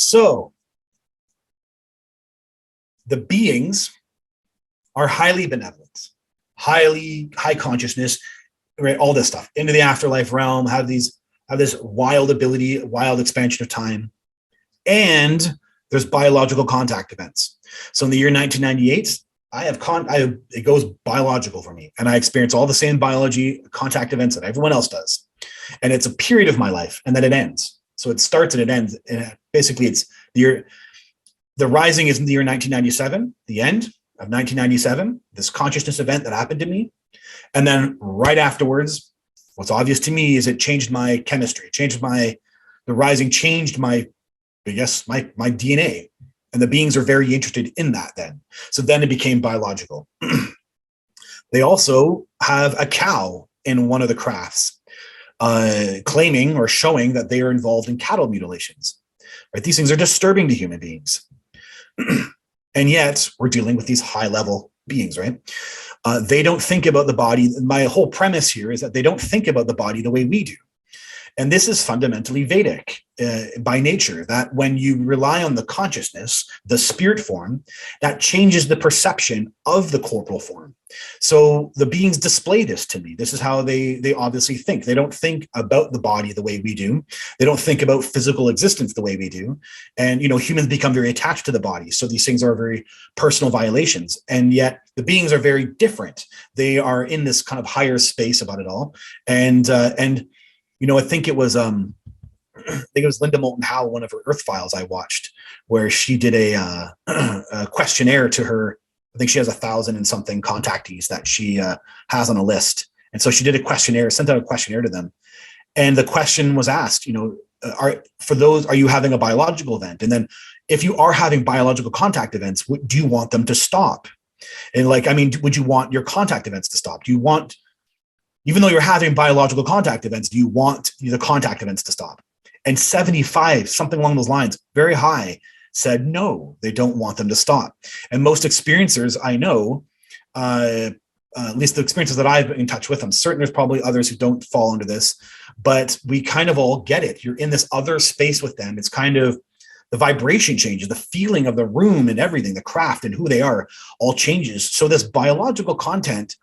So the beings are highly benevolent, high consciousness, right? All this stuff into the afterlife realm, have this wild ability, wild expansion of time. And there's biological contact events. So in the year 1998, it goes biological for me, and I experience all the same biology contact events that everyone else does. And it's a period of my life, and then it ends. So it starts and it ends. And basically, it's the rising is in the year 1997, the end of 1997, this consciousness event that happened to me. And then right afterwards, what's obvious to me is it changed my chemistry, the rising changed my DNA. And the beings are very interested in that then. So then it became biological. They also have a cow in one of the crafts, claiming or showing that they are involved in cattle mutilations. Right? These things are disturbing to human beings. And yet we're dealing with these high level beings, right? They don't think about the body. My whole premise here is that they don't think about the body the way we do. And this is fundamentally Vedic by nature, that when you rely on the consciousness, the spirit form, that changes the perception of the corporal form. So the beings display this to me. This is how they obviously think. They don't think about the body the way we do. They don't think about physical existence the way we do. And, humans become very attached to the body. So these things are very personal violations. And yet the beings are very different. They are in this kind of higher space about it all. And I think it was Linda Moulton Howe, one of her Earth Files I watched, where she did a questionnaire to her. I think she has 1,000 and something contactees that she has on a list. And so she did a questionnaire, sent out a questionnaire to them. And the question was asked, are you having a biological event? And then if you are having biological contact events, do you want them to stop? And would you want your contact events to stop? Even though you're having biological contact events, do you want the contact events to stop? And 75, something along those lines, very high, said no, they don't want them to stop. And most experiencers I know, at least the experiences that I've been in touch with, I'm certain there's probably others who don't fall into this, but we kind of all get it. You're in this other space with them. It's kind of the vibration changes, the feeling of the room and everything, the craft and who they are all changes. So this biological content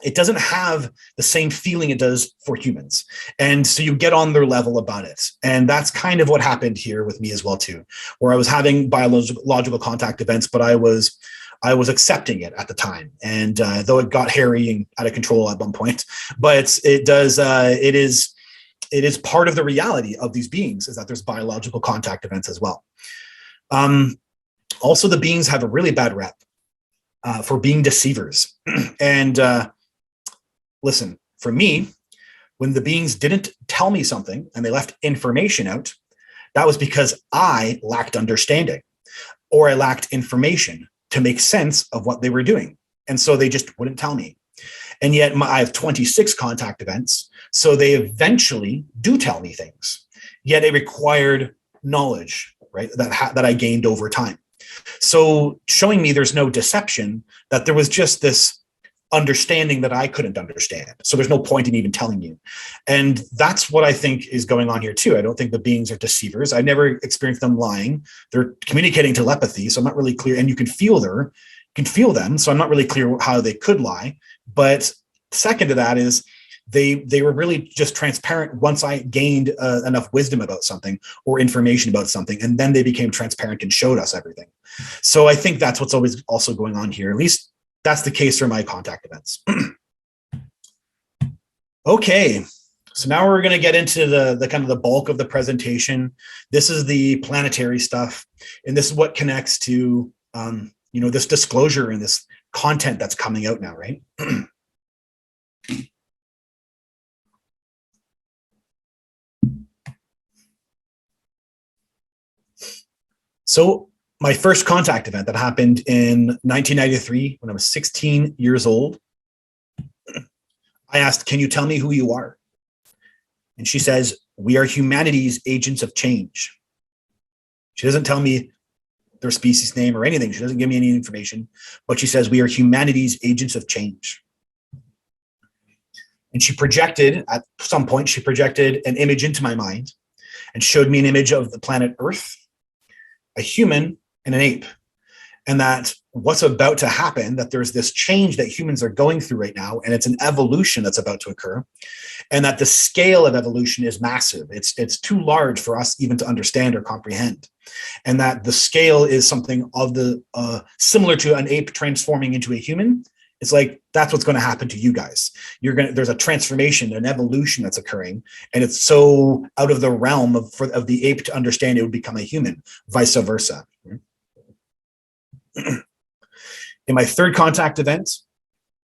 it doesn't have the same feeling it does for humans. And so you get on their level about it. And that's kind of what happened here with me as well, too, where I was having biological contact events, but I was accepting it at the time. And though it got hairy and out of control at one point, but it is part of the reality of these beings, is that there's biological contact events as well. Also, the beings have a really bad rep for being deceivers. And listen, for me, when the beings didn't tell me something and they left information out, that was because I lacked understanding, or I lacked information to make sense of what they were doing. And so they just wouldn't tell me. And yet I have 26 contact events. So they eventually do tell me things, yet it required knowledge, right? That I gained over time. So showing me there's no deception, that there was just this understanding that I couldn't understand. So there's no point in even telling you. And that's what I think is going on here too. I don't think the beings are deceivers. I never experienced them lying. They're communicating telepathy. So I'm not really clear. And you can feel them. So I'm not really clear how they could lie. But second to that is they were really just transparent once I gained enough wisdom about something or information about something. And then they became transparent and showed us everything. So I think that's what's always also going on here. At least that's the case for my contact events. Okay, so now we're going to get into the kind of the bulk of the presentation. This is the planetary stuff, and this is what connects to this disclosure and this content that's coming out now, right? So my first contact event that happened in 1993 when I was 16 years old, I asked, can you tell me who you are? And she says, we are humanity's agents of change. She doesn't tell me their species name or anything. She doesn't give me any information, but she says, we are humanity's agents of change. And at some point, she projected an image into my mind. and showed me an image of the planet Earth, a human, and an ape. And that what's about to happen, that there's this change that humans are going through right now, and it's an evolution that's about to occur, and that the scale of evolution is massive. It's too large for us even to understand or comprehend. And that the scale is something of the similar to an ape transforming into a human. It's like, that's what's going to happen to you guys. There's a transformation, an evolution that's occurring, and it's so out of the realm of the ape to understand it would become a human, vice versa. In my third contact event,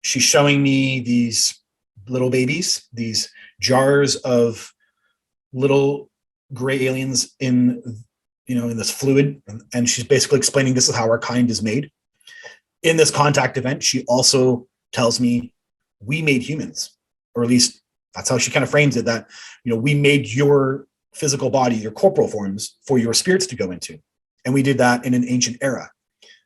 she's showing me these little babies, these jars of little gray aliens in this fluid, and she's basically explaining this is how our kind is made. In this contact event, she also tells me we made humans, or at least that's how she kind of frames it, that we made your physical body, your corporal forms, for your spirits to go into, and we did that in an ancient era.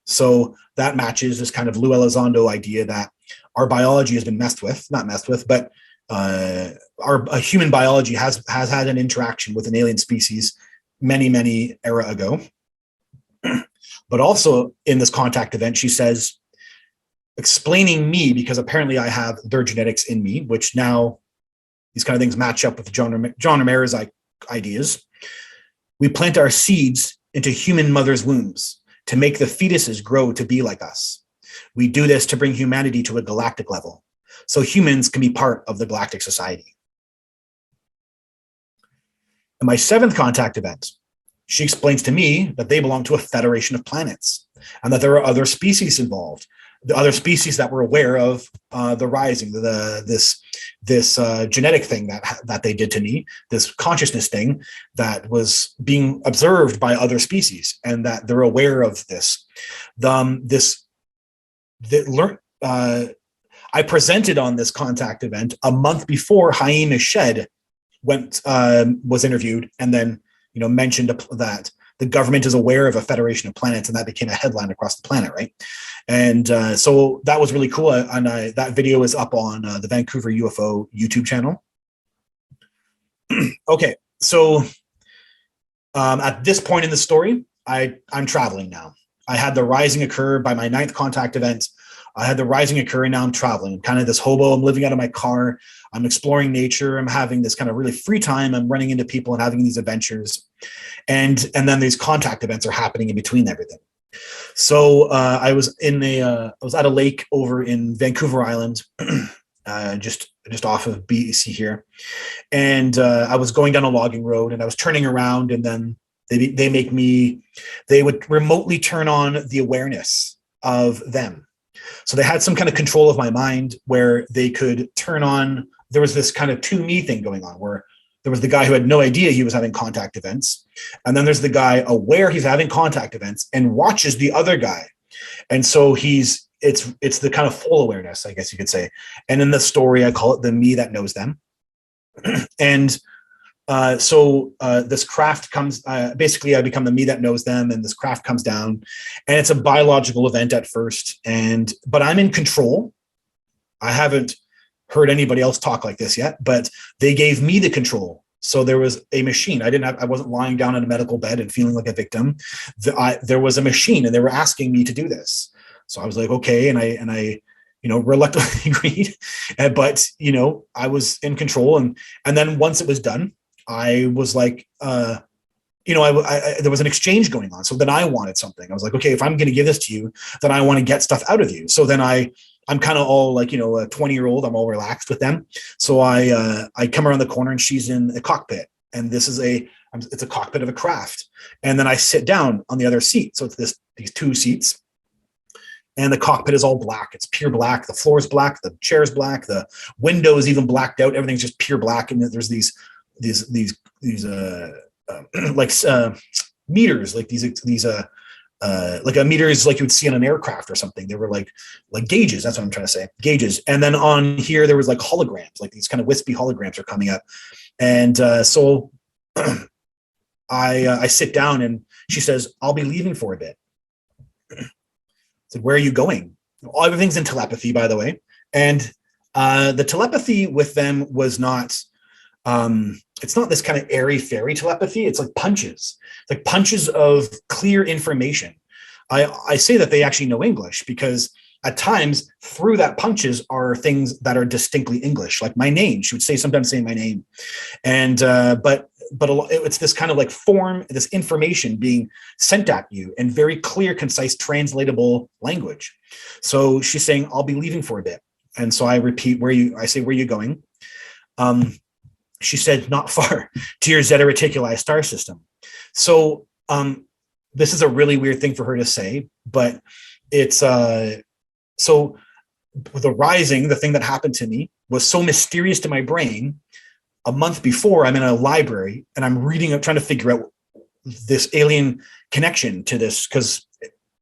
So that matches this kind of Lou Elizondo idea that our biology has been not messed with, but our human biology has had an interaction with an alien species many era ago. But also in this contact event, she says, explaining me, because apparently I have their genetics in me, which now these kind of things match up with John Romera's ideas. We plant our seeds into human mothers' wombs to make the fetuses grow to be like us. We do this to bring humanity to a galactic level, so humans can be part of the galactic society. In my seventh contact event, she explains to me that they belong to a federation of planets, and that there are other species involved, the other species that were aware of the rising, this genetic thing that they did to me, this consciousness thing that was being observed by other species, and that they're aware of this. I presented on this contact event a month before Haim Eshed was interviewed, and then mentioned that the government is aware of a federation of planets, and that became a headline across the planet, right? And so that was really cool. And that video is up on the Vancouver UFO YouTube channel. Okay, so at this point in the story, I'm traveling now. I had the rising occur by my 9th contact event. I had the rising occur, and now I'm traveling. I'm kind of this hobo. I'm living out of my car. I'm exploring nature. I'm having this kind of really free time. I'm running into people and having these adventures. And then these contact events are happening in between everything. So I was at a lake over in Vancouver Island, just off of BC here. And I was going down a logging road, and I was turning around, and then they would remotely turn on the awareness of them. So they had some kind of control of my mind where they could turn on, there was this kind of to me thing going on, where there was the guy who had no idea he was having contact events. And then there's the guy aware he's having contact events and watches the other guy. And so it's the kind of full awareness, I guess you could say. And in the story, I call it the me that knows them. And so this craft comes, basically I become the me that knows them, and this craft comes down, and it's a biological event at first. But I'm in control. I haven't heard anybody else talk like this yet, but they gave me the control. So there was a machine. I wasn't lying down in a medical bed and feeling like a victim. There was a machine, and they were asking me to do this. So I was like, okay. And I reluctantly agreed, but I was in control. And then once it was done, I was like, there was an exchange going on. So then I wanted something. I was like, okay, if I'm going to give this to you, then I want to get stuff out of you. So then I'm kind of all like, a 20-year-old, I'm all relaxed with them. So I come around the corner, and she's in a cockpit, and it's a cockpit of a craft. And then I sit down on the other seat. So it's these 2 seats, and the cockpit is all black. It's pure black. The floor is black. The chair is black. The window is even blacked out. Everything's just pure black. And there's these meters, like these like a meter is like you would see on an aircraft or something. They were like gauges. That's what I'm trying to say, gauges. And then on here, there was like holograms, like these kind of wispy holograms are coming up. And so I sit down, and she says, I'll be leaving for a bit. I said, where are you going? Everything's in telepathy, by the way. And the telepathy with them was not it's not this kind of airy fairy telepathy. It's like punches. It's like punches of clear information. I say that they actually know English because at times through that punches are things that are distinctly English, like my name. She would say sometimes saying my name, and but it's this kind of like form, this information being sent at you in very clear, concise, translatable language. So she's saying, "I'll be leaving for a bit," and so I repeat, I say, "Where are you going?" She said, "Not far, to your Zeta Reticuli star system." So this is a really weird thing for her to say, but it's so the rising, the thing that happened to me was so mysterious to my brain. A month before, I'm in a library and I'm reading, trying to figure out this alien connection to this, because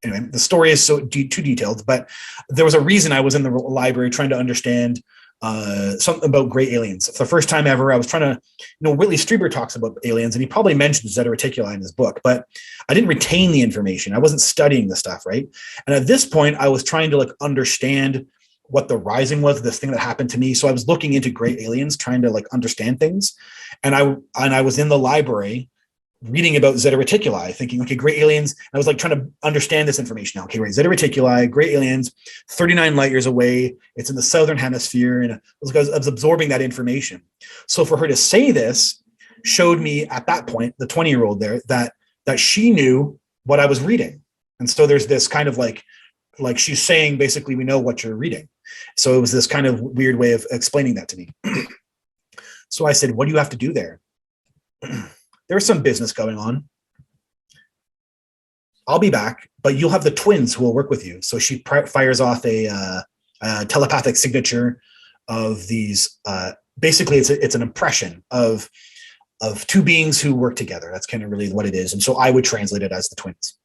anyway, the story is so too detailed, but there was a reason I was in the library trying to understand something about gray aliens. For the first time ever, I was trying to, Whitley Strieber talks about aliens, and he probably mentioned Zeta Reticuli in his book, but I didn't retain the information. I wasn't studying the stuff, right? And at this point, I was trying to like understand what the rising was, this thing that happened to me. So I was looking into gray aliens, trying to like understand things. And I was in the library reading about Zeta Reticuli, thinking, okay, gray aliens. And I was like trying to understand this information now. Okay, right, Zeta Reticuli, gray aliens, 39 light years away. It's in the southern hemisphere. And I was absorbing that information. So for her to say this showed me at that point, the 20-year-old there, that she knew what I was reading. And so there's this kind of like she's saying, basically, we know what you're reading. So it was this kind of weird way of explaining that to me. So I said, what do you have to do there? There's some business going on. I'll be back, but you'll have the twins who will work with you. So she fires off a telepathic signature of these. Basically, it's an impression of two beings who work together. That's kind of really what it is. And so I would translate it as the twins.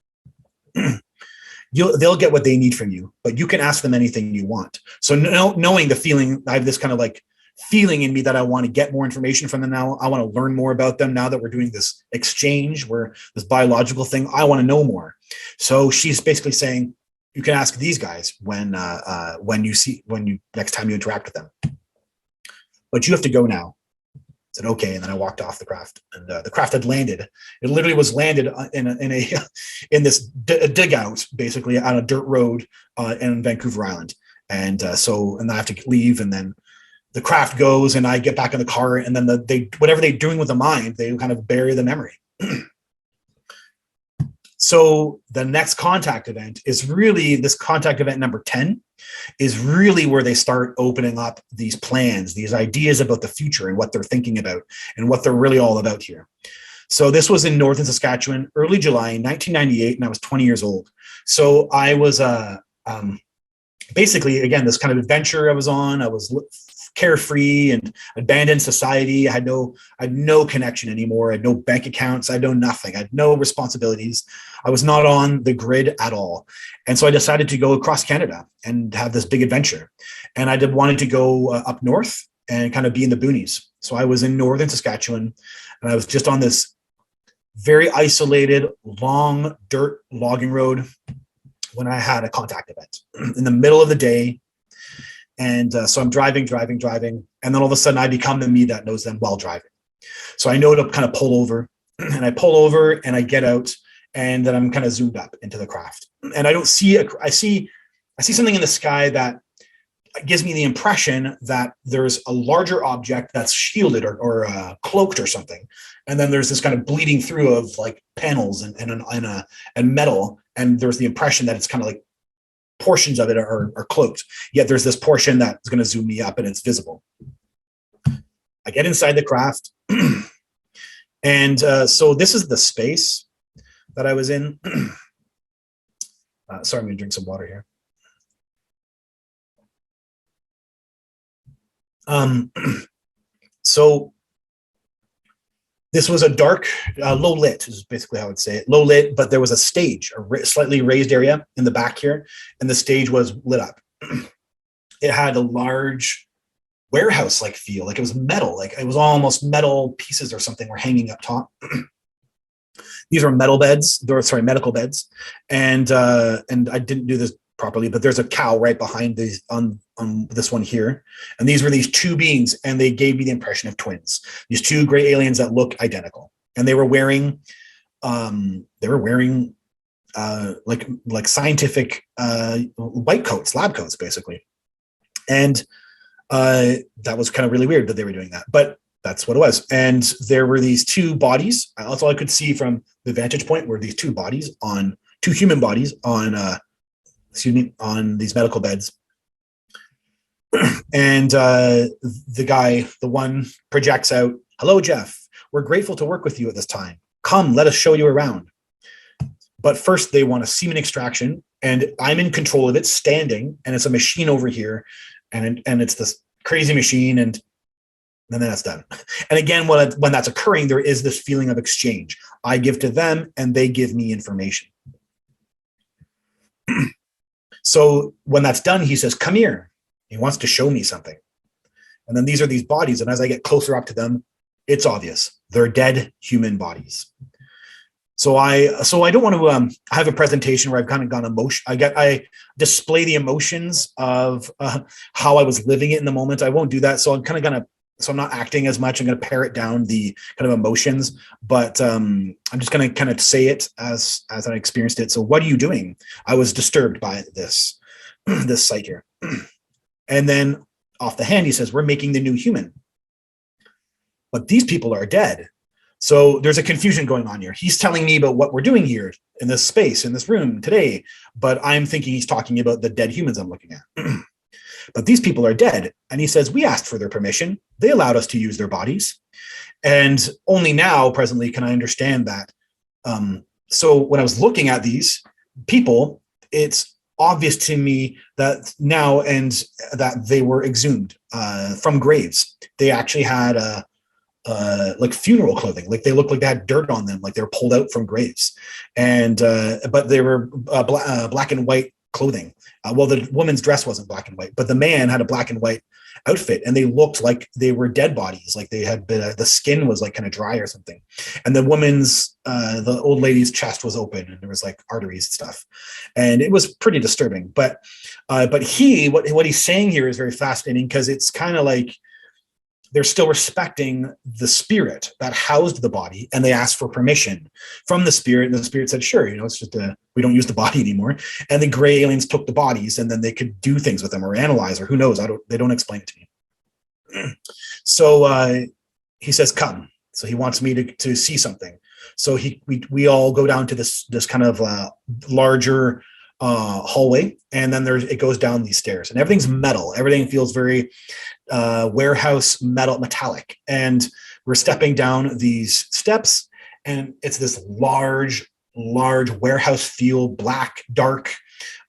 They'll get what they need from you, but you can ask them anything you want. So knowing the feeling, I have this kind of like feeling in me that I want to get more information from them now. I want to learn more about them now that we're doing this exchange, where this biological thing, I want to know more. So she's basically saying, you can ask these guys when you next time you interact with them, but you have to go now. I said, okay. And then I walked off the craft, and the craft had landed. It literally was landed in this dig out, basically on a dirt road in Vancouver Island. And so I have to leave, and then the craft goes, and I get back in the car, and then whatever they're doing with the mind, they kind of bury the memory. So the next contact event is really this contact event number 10 is really where they start opening up these plans, these ideas about the future and what they're thinking about and what they're really all about here. So this was in northern Saskatchewan, early July 1998, and I was 20 years old. So I was basically, again, this kind of adventure I was on. I was carefree and abandoned society. I had no connection anymore. I had no bank accounts. I had no nothing. I had no responsibilities. I was not on the grid at all. And so I decided to go across Canada and have this big adventure. And I wanted to go up north and kind of be in the boonies. So I was in northern Saskatchewan, and I was just on this very isolated, long dirt logging road when I had a contact event in the middle of the day. And so I'm driving. And then all of a sudden I become the me that knows them while driving. So I know to kind of pull over, and I pull over and I get out, and then I'm kind of zoomed up into the craft. And I don't see, I see something in the sky that gives me the impression that there's a larger object that's shielded or cloaked or something. And then there's this kind of bleeding through of like panels and metal. And there's the impression that it's kind of like portions of it are cloaked, yet there's this portion that's going to zoom me up and it's visible. I get inside the craft, and so this is the space that I was in. Sorry, I'm going to drink some water here. So this was a dark, low lit is basically how I would say it. Low lit, but there was a stage, a slightly raised area in the back here, and the stage was lit up. It had a large warehouse-like feel, like it was metal, like it was almost metal pieces or something were hanging up top. These were medical beds, and I didn't do this properly, but there's a cow right behind these on this one here. And these were these two beings, and they gave me the impression of twins. These two gray aliens that look identical. And they were wearing like scientific white coats, lab coats, basically. And that was kind of really weird that they were doing that, but that's what it was. And there were these two bodies. That's all I could see from the vantage point, were these two human bodies on these medical beds. And the one projects out, "Hello, Jeff. We're grateful to work with you at this time. Come, let us show you around." But first they want a semen extraction, and I'm in control of it, standing, and it's a machine over here, and it's this crazy machine, and then that's done. And again, when that's occurring, there is this feeling of exchange. I give to them, and they give me information. So when that's done, he says, "Come here." He wants to show me something. And then these are these bodies, and as I get closer up to them, it's obvious. They're dead human bodies. So I don't want to have a presentation where I've kind of gone emotion. I display the emotions of how I was living it in the moment. I won't do that. So I'm not acting as much. I'm going to pare it down, the kind of emotions, but I'm just going to kind of say it as I experienced it. "So what are you doing?" I was disturbed by this sight here. And then off the hand, he says, "We're making the new human. But these people are dead." So there's a confusion going on here. He's telling me about what we're doing here in this space, in this room today, but I'm thinking he's talking about the dead humans I'm looking at. But these people are dead. And he says, "We asked for their permission. They allowed us to use their bodies. And only now, presently, can I understand that." So when I was looking at these people, it's obvious to me that now, and that they were exhumed from graves. They actually had like funeral clothing, like they looked like they had dirt on them, like they were pulled out from graves, and but they were black and white clothing. Well, the woman's dress wasn't black and white, but the man had a black and white outfit, and they looked like they were dead bodies, like they had been the skin was like kind of dry or something. And the woman's the old lady's chest was open, and there was like arteries and stuff, and it was pretty disturbing. But what he's saying here is very fascinating, because it's kind of like they're still respecting the spirit that housed the body, and they asked for permission from the spirit, and the spirit said, "Sure, it's just we don't use the body anymore." And the gray aliens took the bodies, and then they could do things with them or analyze, or who knows? They don't explain it to me. So he says, "Come." So he wants me to see something. So we all go down to this kind of larger hallway, and then it goes down these stairs, and everything's metal. Everything feels very warehouse metallic, and we're stepping down these steps, and it's this large warehouse feel, black, dark,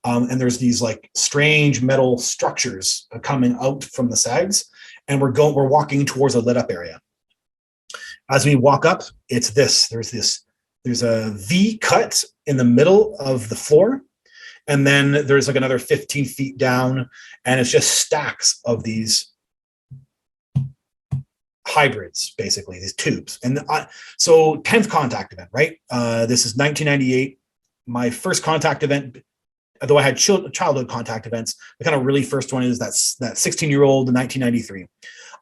and there's these like strange metal structures coming out from the sides, and we're walking towards a lit up area. As we walk up, there's a V cut in the middle of the floor, and then there's like another 15 feet down, and it's just stacks of these hybrids, basically, these tubes. And so 10th contact event, right? This is 1998. My first contact event, although I had childhood contact events, the kind of really first one is that 16-year-old in 1993.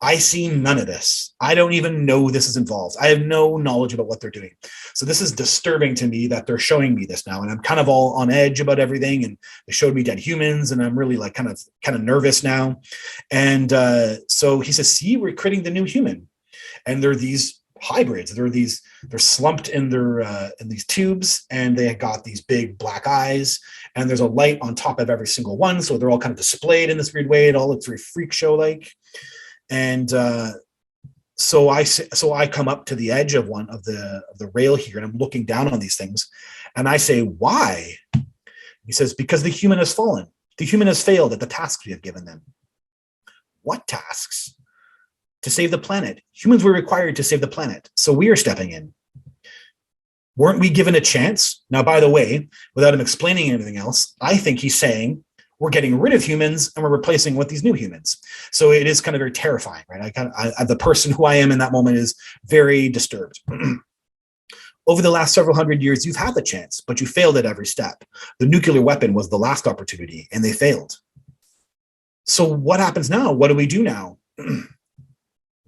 I see none of this. I don't even know this is involved. I have no knowledge about what they're doing. So this is disturbing to me that they're showing me this now, and I'm kind of all on edge about everything. And they showed me dead humans, and I'm really like kind of nervous now. And so he says, "See, we're creating the new human," and they're these hybrids. They're slumped in these tubes, and they got these big black eyes, and there's a light on top of every single one, so they're all kind of displayed in this weird way. It all looks very freak show like. And so I come up to the edge of one of the rail here, and I'm looking down on these things, and I say, "Why?" He says, "Because the human has fallen. The human has failed at the tasks we have given them." What tasks? To save the planet. Humans were required to save the planet, so we are stepping in. Weren't we given a chance? Now, by the way, without him explaining anything else, I think he's saying we're getting rid of humans and we're replacing with these new humans. So it is kind of very terrifying, right? The person who I am in that moment is very disturbed. Over the last several hundred years, you've had the chance, but you failed at every step. The nuclear weapon was the last opportunity, and they failed. So what happens now? What do we do now?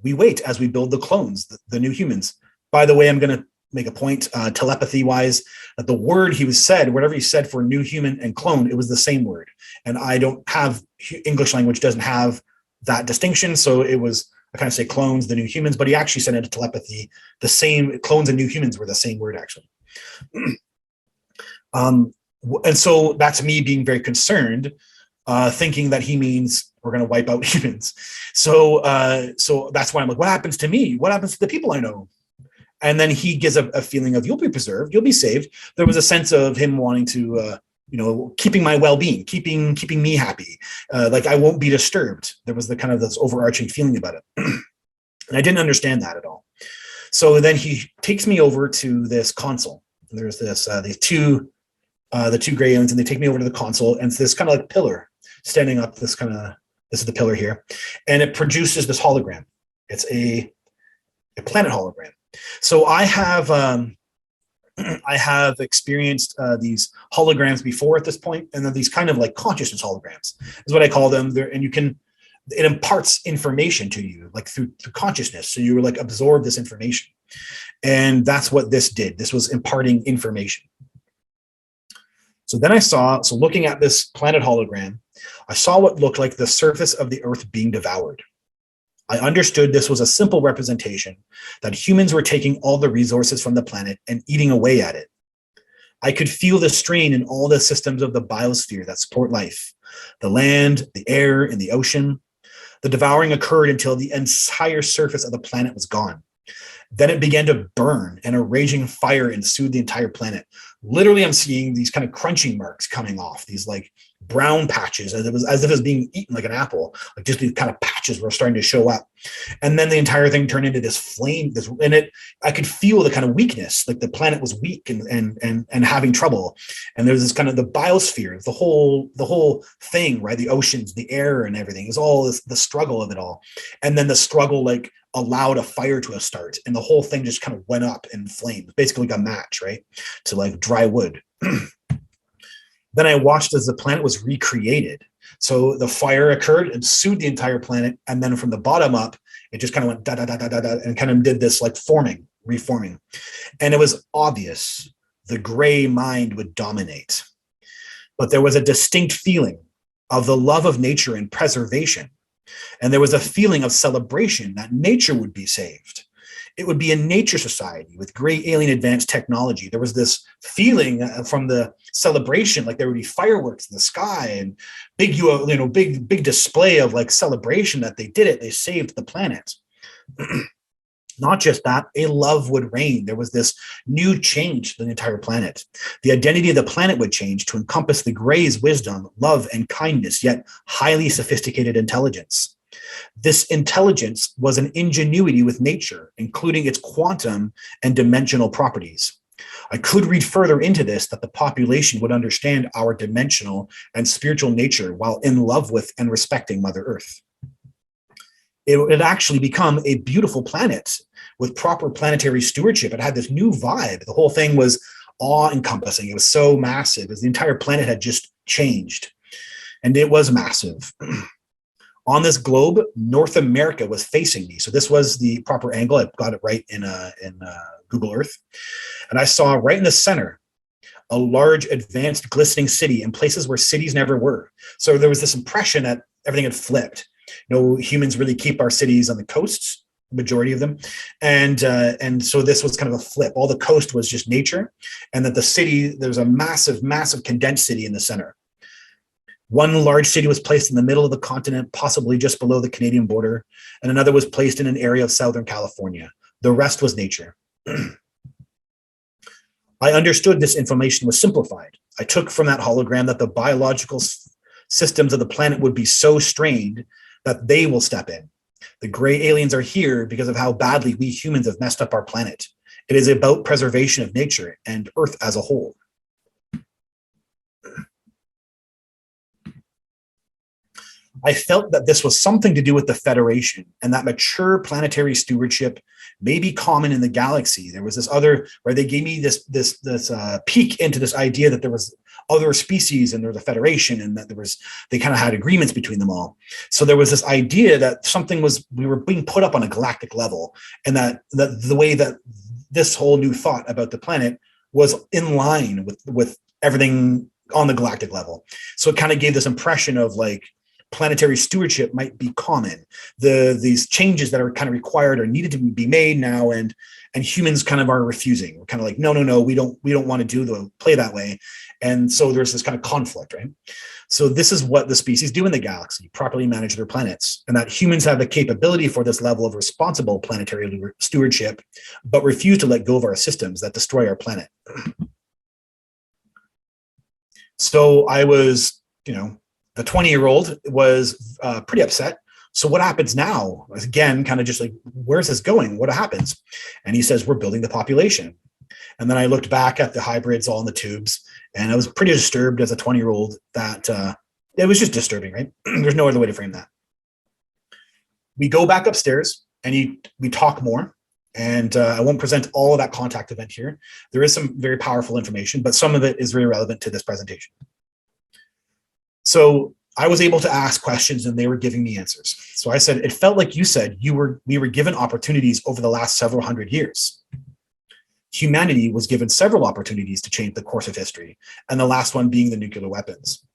We wait as we build the clones, the new humans. By the way, I'm going to make a point, telepathy-wise, that the word he was said, whatever he said for new human and clone, it was the same word. And I don't have, English language doesn't have that distinction, so it was, I kind of say clones, the new humans, but he actually said into telepathy, the same, clones and new humans were the same word, actually. And so that's me being very concerned, thinking that he means we're going to wipe out humans. So that's why I'm like, what happens to me? What happens to the people I know? And then he gives a feeling of, you'll be preserved, you'll be saved. There was a sense of him wanting to, keeping my well-being, keeping me happy. Like I won't be disturbed. There was the kind of this overarching feeling about it. And I didn't understand that at all. So then he takes me over to this console. There's this, the two gray aliens, and they take me over to the console, and it's this kind of like pillar standing up, this is the pillar here. And it produces this hologram. It's a planet hologram. So I have experienced these holograms before at this point, and then these kind of like consciousness holograms is what I call them. And it imparts information to you, like through consciousness. So you like absorb this information, and that's what this did. This was imparting information. So then looking at this planet hologram, I saw what looked like the surface of the Earth being devoured. I understood this was a simple representation that humans were taking all the resources from the planet and eating away at it. I could feel the strain in all the systems of the biosphere that support life, the land, the air, and the ocean. The devouring occurred until the entire surface of the planet was gone. Then it began to burn, and a raging fire ensued the entire planet. Literally, I'm seeing these kind of crunching marks coming off, these like brown patches, as if it was being eaten like an apple. Like just these kind of patches were starting to show up. And then the entire thing turned into this flame, I could feel the kind of weakness, like the planet was weak and having trouble. And there's this kind of the biosphere, the whole thing, right? The oceans, the air and everything is all the struggle of it all. And then the struggle like allowed a fire to start, and the whole thing just kind of went up in flames, basically like a match, right? To like dry wood. Then I watched as the planet was recreated. So the fire occurred and soothed the entire planet. And then from the bottom up, it just kind of went da, da, da, da, da, da, and kind of did this like reforming. And it was obvious the gray mind would dominate. But there was a distinct feeling of the love of nature and preservation. And there was a feeling of celebration that nature would be saved. It would be a nature society with great alien advanced technology. There was this feeling from the celebration, like there would be fireworks in the sky and big display of like celebration that they did it. They saved the planet. Not just that, a love would reign. There was this new change to the entire planet. The identity of the planet would change to encompass the Gray's wisdom, love, and kindness, yet highly sophisticated intelligence. This intelligence was an ingenuity with nature, including its quantum and dimensional properties. I could read further into this that the population would understand our dimensional and spiritual nature while in love with and respecting Mother Earth. It would actually become a beautiful planet with proper planetary stewardship. It had this new vibe. The whole thing was awe-encompassing. It was so massive as the entire planet had just changed. And it was massive. On this globe, North America was facing me. So this was the proper angle. I got it right in Google Earth. And I saw right in the center a large, advanced, glistening city in places where cities never were. So there was this impression that everything had flipped. Humans really keep our cities on the coasts, majority of them. And so this was kind of a flip. All the coast was just nature. And that the city, there's a massive, massive condensed city in the center. One large city was placed in the middle of the continent, possibly just below the Canadian border, and another was placed in an area of Southern California. The rest was nature. I understood this information was simplified. I took from that hologram that the biological systems of the planet would be so strained that they will step in. The gray aliens are here because of how badly we humans have messed up our planet. It is about preservation of nature and Earth as a whole. I felt that this was something to do with the Federation and that mature planetary stewardship may be common in the galaxy. There was this other where they gave me this peek into this idea that there was other species and there was a Federation and that they kind of had agreements between them all. So there was this idea that we were being put up on a galactic level, and that the way that this whole new thought about the planet was in line with everything on the galactic level. So it kind of gave this impression of like planetary stewardship might be common. These changes that are kind of required or needed to be made now, and humans kind of are refusing. We're kind of like, no, we don't want to play that way. And so there's this kind of conflict, right? So this is what the species do in the galaxy: properly manage their planets, and that humans have the capability for this level of responsible planetary stewardship, but refuse to let go of our systems that destroy our planet. So I was, the 20-year-old was pretty upset. So what happens now? Again, kind of just like, where's this going? What happens? And he says, we're building the population. And then I looked back at the hybrids all in the tubes, and I was pretty disturbed as a 20-year-old that it was just disturbing, right? There's no other way to frame that. We go back upstairs and we talk more. And I won't present all of that contact event here. There is some very powerful information, but some of it is very relevant to this presentation. So I was able to ask questions and they were giving me answers. So I said, it felt like you said we were given opportunities over the last several hundred years. Humanity was given several opportunities to change the course of history, and the last one being the nuclear weapons.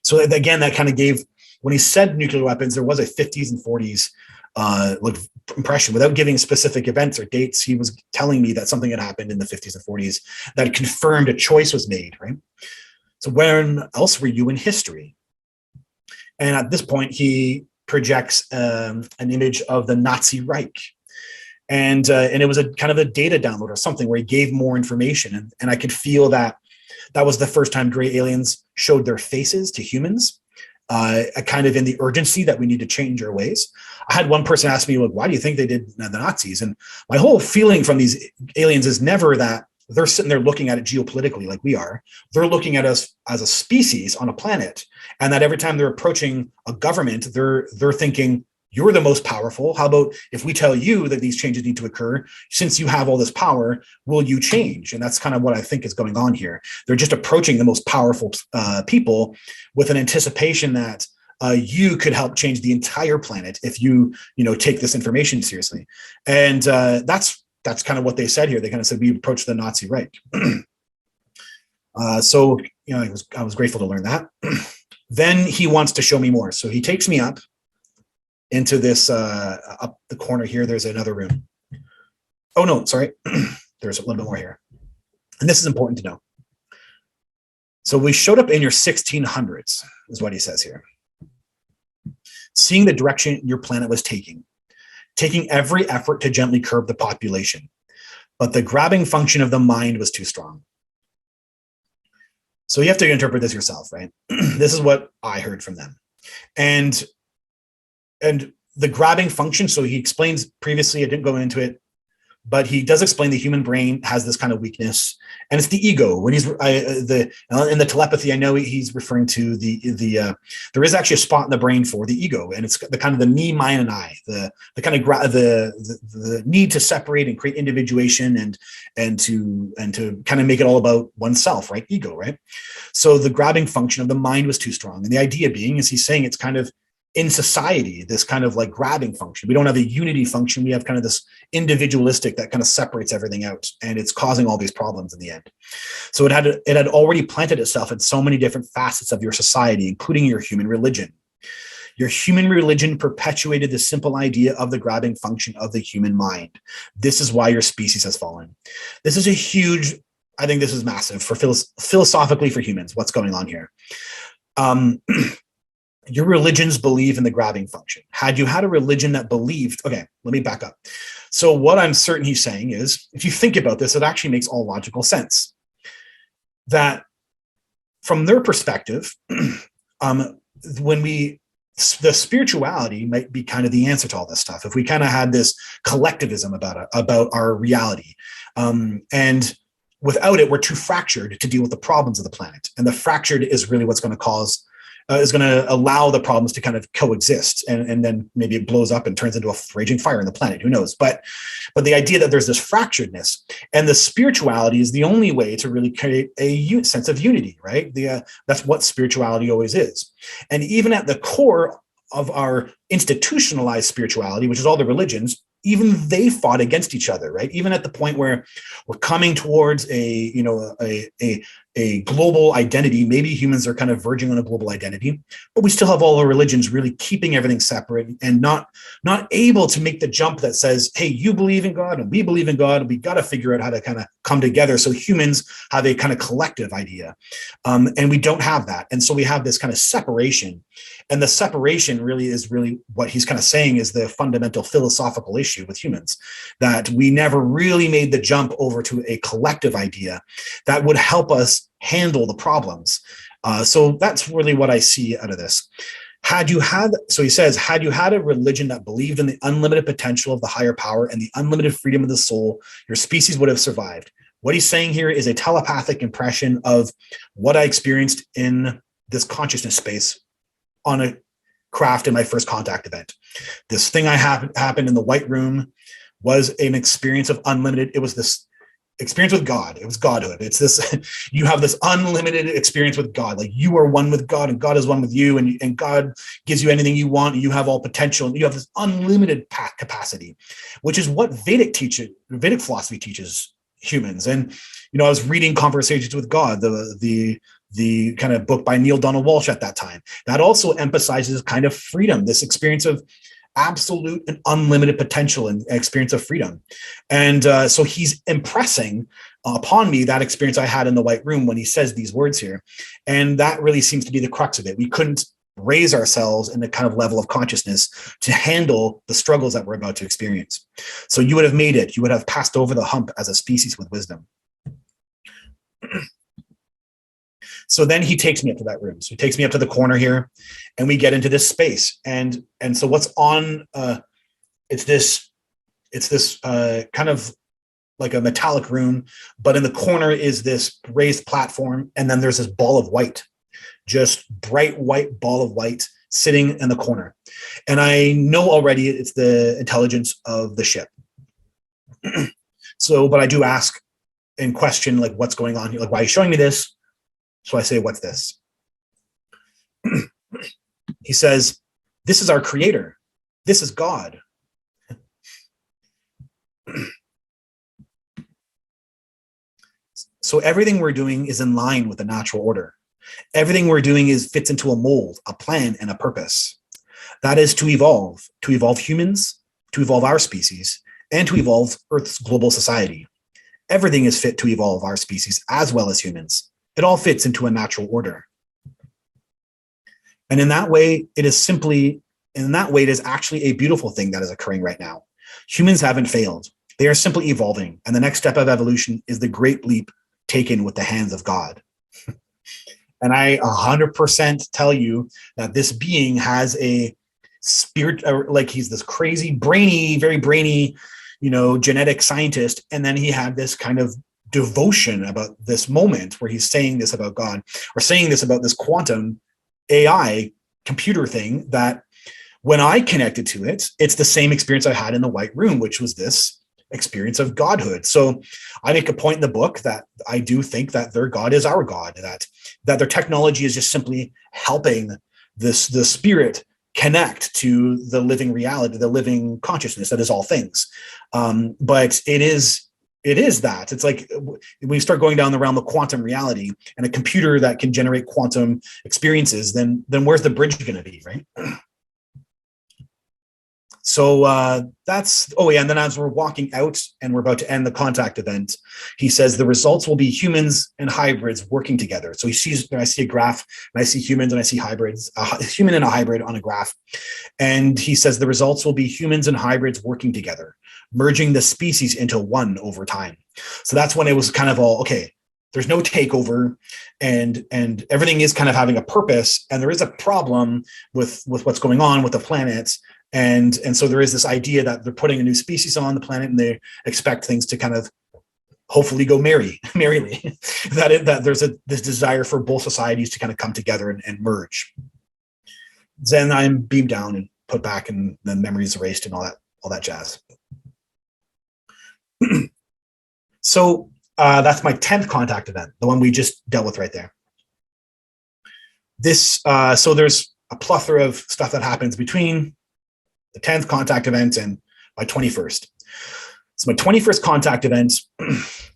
So again, that kind of gave, when he said nuclear weapons, there was a 50s and 40s impression. Without giving specific events or dates, he was telling me that something had happened in the 50s and 40s that confirmed a choice was made, right? So when else were you in history? And at this point, he projects an image of the Nazi Reich. And it was a kind of a data download or something where he gave more information. And I could feel that was the first time gray aliens showed their faces to humans, kind of in the urgency that we need to change our ways. I had one person ask me, like, why do you think they did the Nazis? And my whole feeling from these aliens is never that they're sitting there looking at it geopolitically like we are. They're looking at us as a species on a planet, and that every time they're approaching a government, they're thinking, you're the most powerful. How about if we tell you that these changes need to occur, since you have all this power, will you change? And that's kind of what I think is going on here. They're just approaching the most powerful people with an anticipation that you could help change the entire planet if you take this information seriously. And that's kind of what they said here. They kind of said we approached the Nazi Reich. So I was grateful to learn that. Then he wants to show me more. So he takes me up into this, up the corner here, there's another room. Oh no, sorry. There's a little bit more here. And this is important to know. So we showed up in your 1600s, is what he says here. Seeing the direction your planet was taking every effort to gently curb the population, but the grabbing function of the mind was too strong. So you have to interpret this yourself, right? This is what I heard from them. And the grabbing function, so he explains previously, I didn't go into it, but he does explain the human brain has this kind of weakness, and it's the ego. When he's in the telepathy, I know he's referring to there is actually a spot in the brain for the ego, and it's the kind of the me, mine, and I, the kind of the need to separate and create individuation and to kind of make it all about oneself, right? Ego, right? So the grabbing function of the mind was too strong, and the idea being is he's saying it's kind of in society, this kind of like grabbing function. We don't have a unity function. We have kind of this individualistic that kind of separates everything out, and it's causing all these problems in the end. So it had already planted itself in so many different facets of your society, including your human religion. Your human religion perpetuated the simple idea of the grabbing function of the human mind. This is why your species has fallen. This is a huge, I think this is massive for philosophically for humans, what's going on here. Your religions believe in the grabbing function. Had you had a religion that believed, okay, let me back up. So what I'm certain he's saying is, if you think about this, it actually makes all logical sense. That from their perspective, the spirituality might be kind of the answer to all this stuff. If we kind of had this collectivism about our reality, and without it, we're too fractured to deal with the problems of the planet. And the fractured is really what's going to cause is going to allow the problems to kind of coexist, and then maybe it blows up and turns into a raging fire on the planet. Who knows? But the idea that there's this fracturedness, and the spirituality is the only way to really create a sense of unity, right? That's what spirituality always is. And even at the core of our institutionalized spirituality, which is all the religions, even they fought against each other, right? Even at the point where we're coming towards a global identity, maybe humans are kind of verging on a global identity, but we still have all the religions really keeping everything separate and not able to make the jump that says, hey, you believe in God and we believe in God, and we got to figure out how to kind of come together so humans have a kind of collective idea. And we don't have that. And so we have this kind of separation. And the separation really is what he's kind of saying is the fundamental philosophical issue with humans, that we never really made the jump over to a collective idea that would help us handle the problems. So that's really what I see out of this. So he says, had you had a religion that believed in the unlimited potential of the higher power and the unlimited freedom of the soul, your species would have survived. What he's saying here is a telepathic impression of what I experienced in this consciousness space on a craft in my first contact event. This thing happened in the white room was an experience of unlimited. It was this experience with God. It was Godhood. It's this, you have this unlimited experience with God. Like you are one with God and God is one with you, and God gives you anything you want. And you have all potential and you have this unlimited capacity, which is what Vedic philosophy teaches humans. And, I was reading Conversations with God, the kind of book by Neil Donald Walsh at that time, that also emphasizes kind of freedom, this experience of absolute and unlimited potential and experience of freedom. And so he's impressing upon me that experience I had in the white room when he says these words here. And that really seems to be the crux of it. We couldn't raise ourselves in the kind of level of consciousness to handle the struggles that we're about to experience. So you would have made it. You would have passed over the hump as a species with wisdom. So then he takes me up to that room. So he takes me up to the corner here, and we get into this space. And so what's on? It's this kind of like a metallic room, but in the corner is this raised platform, and then there's this ball of white, just bright white ball of white sitting in the corner. And I know already it's the intelligence of the ship. So, but I do ask and question, like, what's going on here? Like, why are you showing me this? So I say, what's this? He says, this is our creator. This is God. So everything we're doing is in line with the natural order. Everything we're doing fits into a mold, a plan, and a purpose. That is to evolve humans, to evolve our species, and to evolve Earth's global society. Everything is fit to evolve our species as well as humans. It all fits into a natural order. And in that way, it is actually a beautiful thing that is occurring right now. Humans haven't failed. They are simply evolving. And the next step of evolution is the great leap taken with the hands of God. And I 100% tell you that this being has a spirit, like he's this crazy, very brainy, genetic scientist. And then he had this kind of devotion about this moment where he's saying this about God, or saying this about this quantum AI computer thing, that when I connected to it, it's the same experience I had in the white room, which was this experience of Godhood. So I make a point in the book that I do think that their God is our God, that their technology is just simply helping the spirit connect to the living reality, the living consciousness that is all things. But it is that. It's like when you start going down the realm of quantum reality and a computer that can generate quantum experiences, then where's the bridge going to be, right? So and then as we're walking out and we're about to end the contact event, he says the results will be humans and hybrids working together. So I see a graph, and I see humans and I see hybrids, a human and a hybrid on a graph. And he says the results will be humans and hybrids working together, merging the species into one over time. So that's when it was kind of all, okay, there's no takeover, and everything is kind of having a purpose, and there is a problem with what's going on with the planets. And so there is this idea that they're putting a new species on the planet, and they expect things to kind of hopefully go merrily, that there's this desire for both societies to kind of come together and merge. then I'm beamed down and put back, and the memories erased and all that jazz. So that's my 10th contact event, the one we just dealt with right there. This, so there's a plethora of stuff that happens between the 10th contact event and my 21st. So my 21st contact event,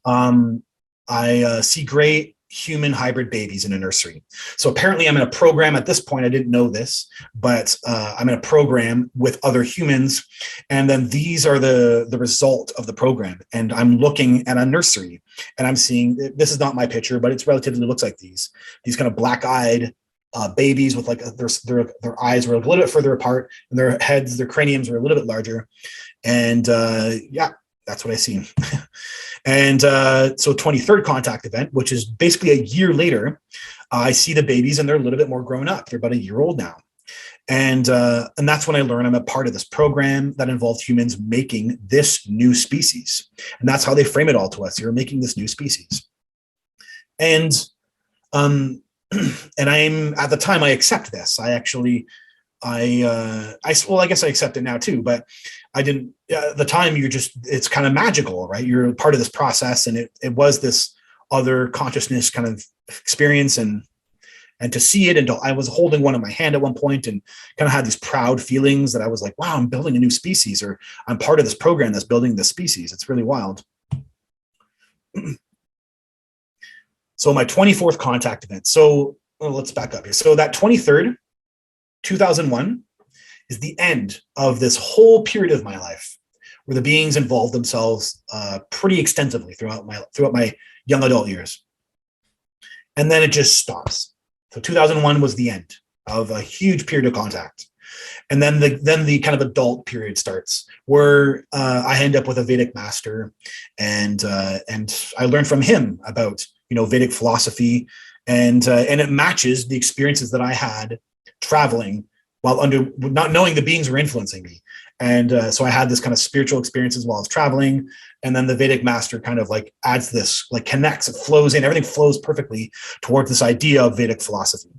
I see gray human hybrid babies in a nursery. So apparently I'm in a program at this point. I didn't know this, but I'm in a program with other humans. And then these are the result of the program. And I'm looking at a nursery and I'm seeing, this is not my picture, but it's relatively looks like these kind of black-eyed babies with like their eyes were a little bit further apart and their heads, their craniums were a little bit larger. And yeah, that's what I see. And so 23rd contact event, which is basically a year later, I see the babies and they're a little bit more grown up. They're about a year old now. And that's when I learn I'm a part of this program that involves humans making this new species. And that's how they frame it all to us. You're making this new species. And and I'm, at the time I accept this. I guess I accept it now too, but I didn't, at the time it's kind of magical, right? You're part of this process, and it was this other consciousness kind of experience, and to see it, and I was holding one in my hand at one point and kind of had these proud feelings that I was like, wow, I'm building a new species, or I'm part of this program that's building this species. It's really wild. So my 24th contact event. So let's back up here. So that 23rd, 2001 is the end of this whole period of my life where the beings involved themselves pretty extensively throughout my young adult years. And then it just stops. So 2001 was the end of a huge period of contact. And then the kind of adult period starts, where I end up with a Vedic master, and I learned from him about Vedic philosophy, and it matches the experiences that I had traveling while not knowing the beings were influencing me. And so I had this kind of spiritual experiences while I was traveling, and then the Vedic master kind of like adds this, like connects, it flows in, everything flows perfectly towards this idea of Vedic philosophy.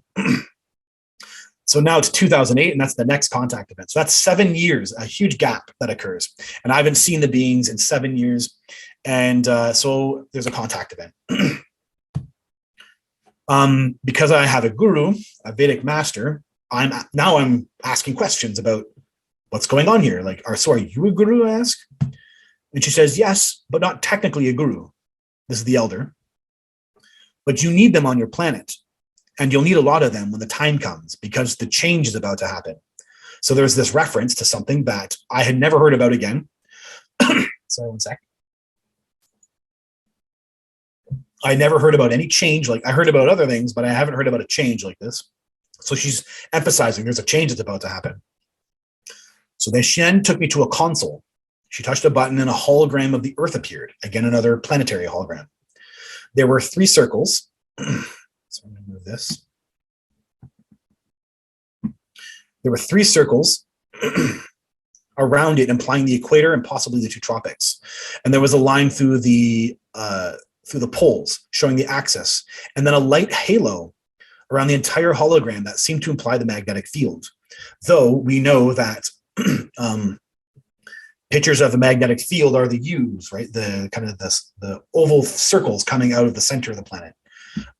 So now it's 2008, and that's the next contact event. So that's 7 years, a huge gap that occurs. And I haven't seen the beings in 7 years. And so there's a contact event. Because I have a guru, a Vedic master, I'm asking questions about what's going on here. Like, so are you a guru, I ask? And she says, yes, but not technically a guru. This is the elder. But you need them on your planet. And you'll need a lot of them when the time comes, because the change is about to happen. So there's this reference to something that I had never heard about again. Sorry, one sec. I never heard about any change. Like, I heard about other things, but I haven't heard about a change like this. So she's emphasizing there's a change that's about to happen. So then she took me to a console. She touched a button and a hologram of the Earth appeared. Again, another planetary hologram. There were 3 circles. So I'm going to move this. There were 3 circles around it, implying the equator and possibly the 2 tropics. And there was a line through the poles showing the axis, and then a light halo around the entire hologram that seemed to imply the magnetic field. Though we know that pictures of the magnetic field are the U's, right? The kind of the oval circles coming out of the center of the planet.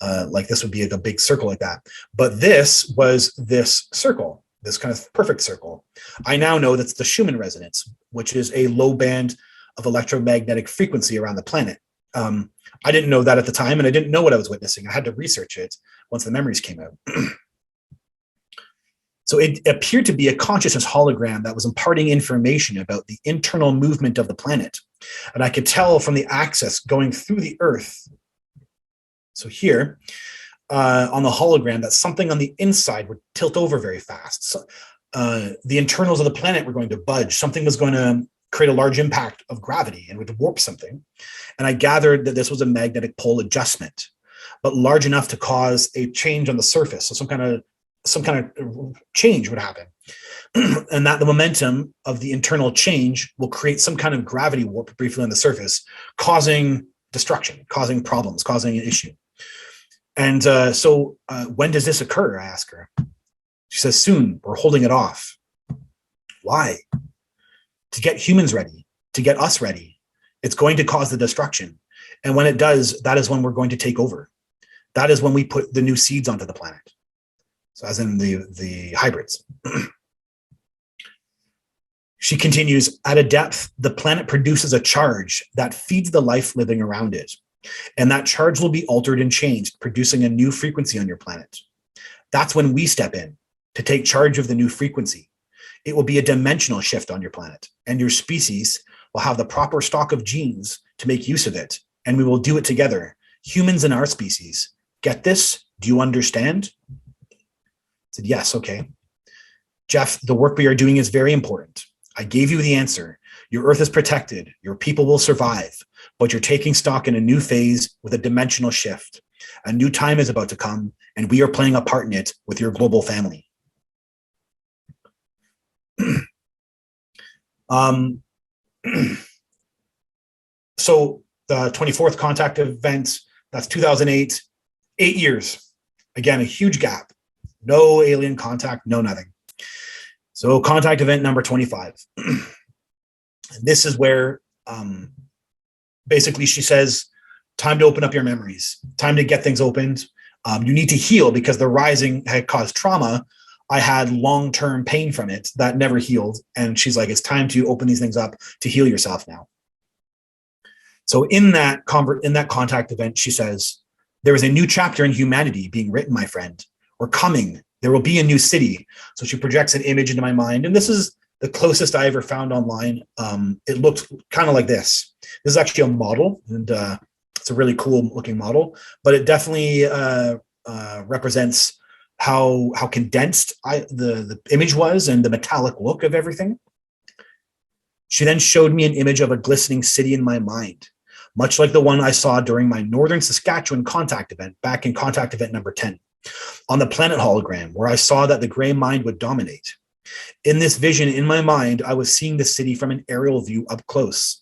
Like this would be a big circle like that. But this was this circle, this kind of perfect circle. I now know that's the Schumann resonance, which is a low band of electromagnetic frequency around the planet. I didn't know that at the time, and I didn't know what I was witnessing. I had to research it once the memories came out. So it appeared to be a consciousness hologram that was imparting information about the internal movement of the planet. And I could tell from the axis going through the Earth. So here on the hologram, that something on the inside would tilt over very fast. So, the internals of the planet were going to budge. Something was going to create a large impact of gravity and would warp something. And I gathered that this was a magnetic pole adjustment, but large enough to cause a change on the surface. So some kind of change would happen. And that the momentum of the internal change will create some kind of gravity warp briefly on the surface, causing destruction, causing problems, causing an issue. And so when does this occur? I ask her. She says, soon, we're holding it off. Why? To get humans ready, to get us ready. It's going to cause the destruction. And when it does, that is when we're going to take over. That is when we put the new seeds onto the planet. So as in the hybrids. She continues, at a depth, the planet produces a charge that feeds the life living around it. And that charge will be altered and changed, producing a new frequency on your planet. That's when we step in to take charge of the new frequency. It will be a dimensional shift on your planet, and your species will have the proper stock of genes to make use of it. And we will do it together, humans and our species. Get this? Do you understand? I said, yes, okay. Jeff, the work we are doing is very important. I gave you the answer. Your Earth is protected. Your people will survive, but you're taking stock in a new phase with a dimensional shift. A new time is about to come, and we are playing a part in it with your global family. So the 24th contact event, that's 2008, 8 years. Again, a huge gap. No alien contact, no nothing. So contact event number 25. This is where basically she says, time to open up your memories, time to get things opened. You need to heal because the rising had caused trauma. I had long-term pain from it that never healed. And she's like, it's time to open these things up to heal yourself now. So in that contact event, she says, there is a new chapter in humanity being written, my friend. We're coming. There will be a new city. So she projects an image into my mind. And this is the closest I ever found online. It looked kind of like this. This is actually a model, and it's a really cool looking model, but it definitely represents how condensed the image was and the metallic look of everything. She then showed me an image of a glistening city in my mind, much like the one I saw during my Northern Saskatchewan contact event back in contact event number 10, on the planet hologram, where I saw that the gray mind would dominate. In this vision in my mind, I was seeing the city from an aerial view up close.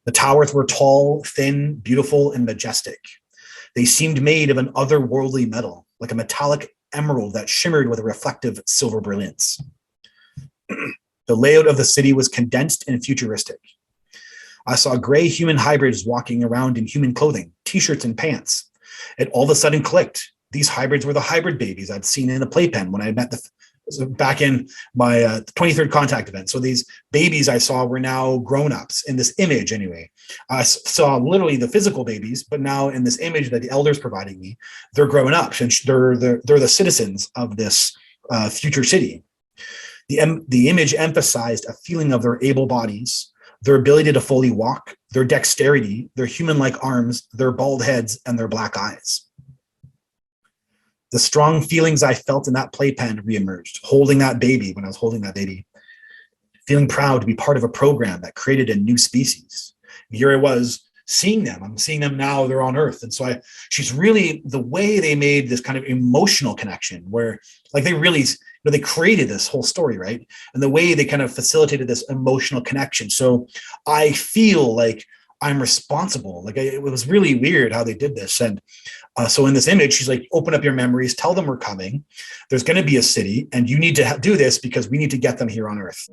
The towers were tall, thin, beautiful, and majestic. They seemed made of an otherworldly metal, like a metallic emerald that shimmered with a reflective silver brilliance. The layout of the city was condensed and futuristic. I saw gray human hybrids walking around in human clothing, t-shirts and pants. It all of a sudden clicked. These hybrids were the hybrid babies I'd seen in the playpen when I met back in my 23rd contact event. So these babies I saw were now grown-ups in this image anyway. I saw literally the physical babies, but now in this image that the elders providing me, they're growing up and they're the citizens of this future city. The image emphasized a feeling of their able bodies, their ability to fully walk, their dexterity, their human-like arms, their bald heads, and their black eyes. The strong feelings I felt in that playpen reemerged, holding that baby when I was holding that baby, feeling proud to be part of a program that created a new species. Here I was seeing them. I'm seeing them now, they're on Earth. And so she's really, the way they made this kind of emotional connection where like they really, they created this whole story, right? And the way they kind of facilitated this emotional connection. So I feel like I'm responsible. Like it was really weird how they did this. And so in this image, she's like, open up your memories, tell them we're coming. There's going to be a city and you need to do this because we need to get them here on Earth.